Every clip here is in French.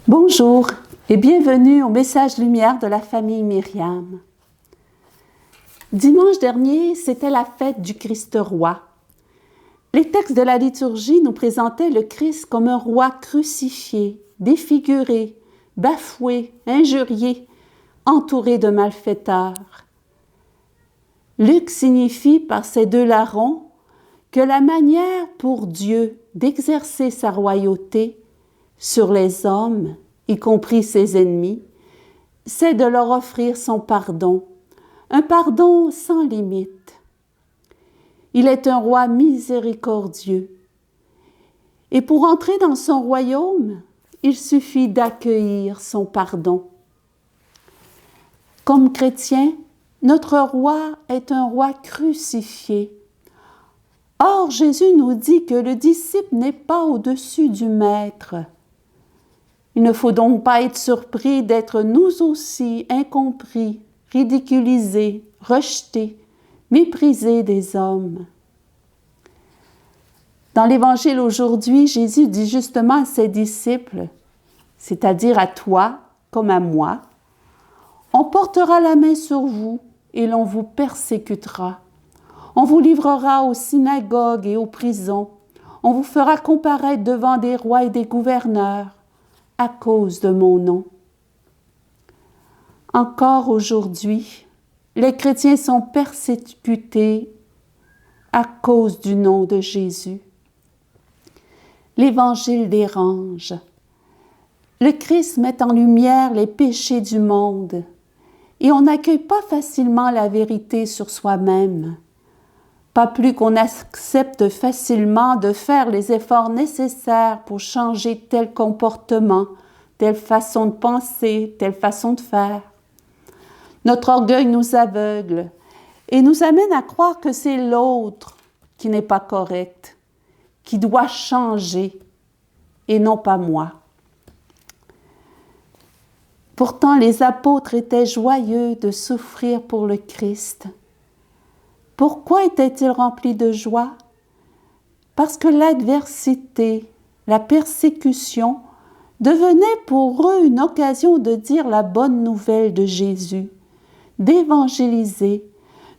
Bonjour et bienvenue au message lumière de la famille Myriam. Dimanche dernier, c'était la fête du Christ roi. Les textes de la liturgie nous présentaient le Christ comme un roi crucifié, défiguré, bafoué, injurié, entouré de malfaiteurs. Luc signifie par ces deux larrons que la manière pour Dieu d'exercer sa royauté sur les hommes, y compris ses ennemis, c'est de leur offrir son pardon, un pardon sans limite. Il est un roi miséricordieux. Et pour entrer dans son royaume, il suffit d'accueillir son pardon. Comme chrétiens, notre roi est un roi crucifié. Or, Jésus nous dit que le disciple n'est pas au-dessus du maître. Il ne faut donc pas être surpris d'être nous aussi incompris, ridiculisés, rejetés, méprisés des hommes. Dans l'Évangile aujourd'hui, Jésus dit justement à ses disciples, c'est-à-dire à toi comme à moi, « On portera la main sur vous et l'on vous persécutera. On vous livrera aux synagogues et aux prisons. On vous fera comparaître devant des rois et des gouverneurs à cause de mon nom. » Encore aujourd'hui, les chrétiens sont persécutés à cause du nom de Jésus. L'Évangile dérange. Le Christ met en lumière les péchés du monde et on n'accueille pas facilement la vérité sur soi-même. Pas plus qu'on accepte facilement de faire les efforts nécessaires pour changer tel comportement, telle façon de penser, telle façon de faire. Notre orgueil nous aveugle et nous amène à croire que c'est l'autre qui n'est pas correct, qui doit changer et non pas moi. Pourtant, les apôtres étaient joyeux de souffrir pour le Christ. Pourquoi étaient-ils remplis de joie? Parce que l'adversité, la persécution, devenait pour eux une occasion de dire la bonne nouvelle de Jésus, d'évangéliser,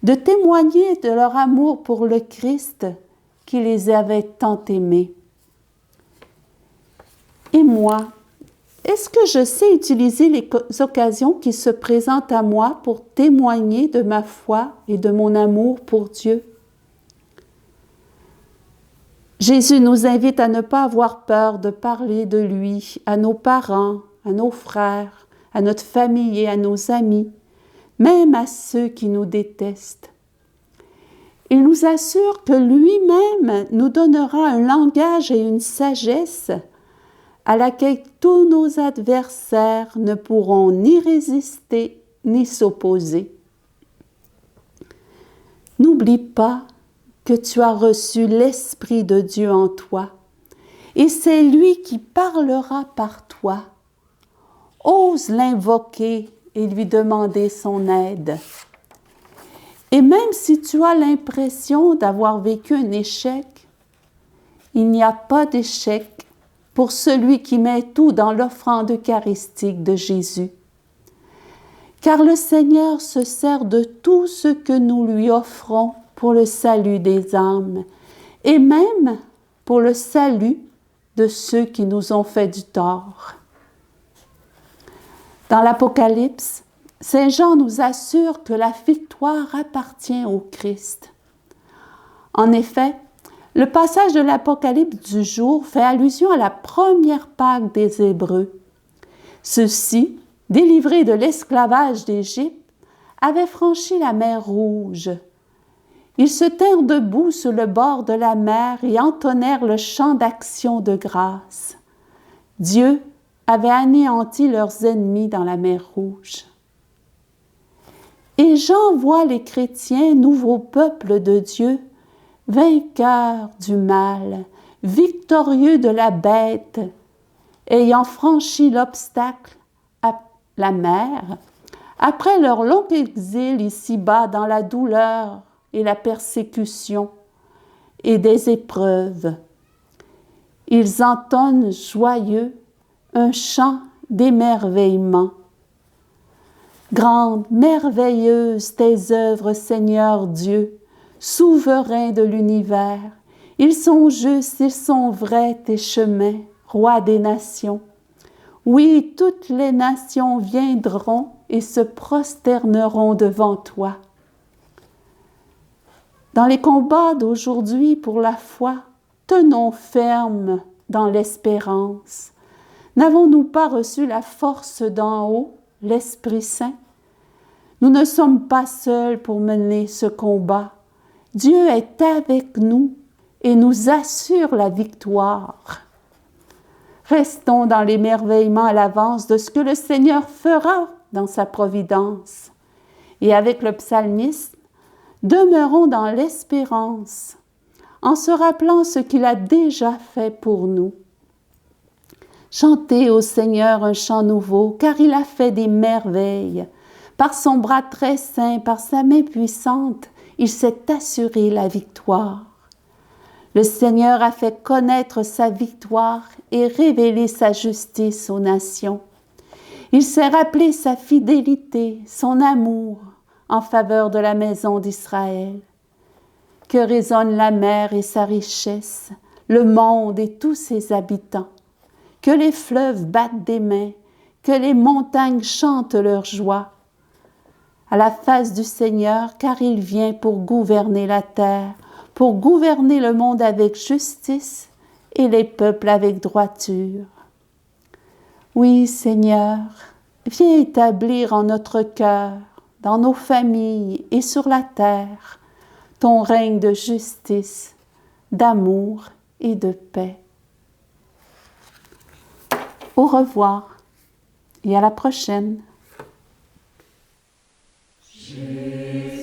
de témoigner de leur amour pour le Christ qui les avait tant aimés. Et moi, est-ce que je sais utiliser les occasions qui se présentent à moi pour témoigner de ma foi et de mon amour pour Dieu? Jésus nous invite à ne pas avoir peur de parler de lui à nos parents, à nos frères, à notre famille et à nos amis, même à ceux qui nous détestent. Il nous assure que lui-même nous donnera un langage et une sagesse à laquelle tous nos adversaires ne pourront ni résister ni s'opposer. N'oublie pas que tu as reçu l'Esprit de Dieu en toi, et c'est lui qui parlera par toi. Ose l'invoquer et lui demander son aide. Et même si tu as l'impression d'avoir vécu un échec, il n'y a pas d'échec pour celui qui met tout dans l'offrande eucharistique de Jésus. Car le Seigneur se sert de tout ce que nous lui offrons pour le salut des âmes et même pour le salut de ceux qui nous ont fait du tort. Dans l'Apocalypse, Saint Jean nous assure que la victoire appartient au Christ. En effet, le passage de l'Apocalypse du jour fait allusion à la première Pâque des Hébreux. Ceux-ci, délivrés de l'esclavage d'Égypte, avaient franchi la mer Rouge. Ils se tinrent debout sur le bord de la mer et entonnèrent le chant d'action de grâce. Dieu avait anéanti leurs ennemis dans la mer Rouge. Et Jean voit les chrétiens, nouveau peuple de Dieu, vainqueurs du mal, victorieux de la bête, ayant franchi l'obstacle à la mer, après leur long exil ici-bas dans la douleur et la persécution et des épreuves. Ils entonnent joyeux un chant d'émerveillement. Grandes, merveilleuses tes œuvres, Seigneur Dieu, souverain de l'univers. Ils sont justes, ils sont vrais tes chemins, roi des nations. Oui, toutes les nations viendront et se prosterneront devant toi. Dans les combats d'aujourd'hui pour la foi, tenons ferme dans l'espérance. N'avons-nous pas reçu la force d'en haut, l'Esprit Saint? Nous ne sommes pas seuls pour mener ce combat. Dieu est avec nous et nous assure la victoire. Restons dans l'émerveillement à l'avance de ce que le Seigneur fera dans sa providence. Et avec le psalmiste, demeurons dans l'espérance, en se rappelant ce qu'il a déjà fait pour nous. Chantez au Seigneur un chant nouveau, car il a fait des merveilles. Par son bras très saint, par sa main puissante, il s'est assuré la victoire. Le Seigneur a fait connaître sa victoire et révélé sa justice aux nations. Il s'est rappelé sa fidélité, son amour en faveur de la maison d'Israël. Que résonne la mer et sa richesse, le monde et tous ses habitants. Que les fleuves battent des mains, que les montagnes chantent leur joie. À la face du Seigneur, car il vient pour gouverner la terre, pour gouverner le monde avec justice et les peuples avec droiture. Oui, Seigneur, viens établir en notre cœur, dans nos familles et sur la terre, ton règne de justice, d'amour et de paix. Au revoir et à la prochaine. Jésus.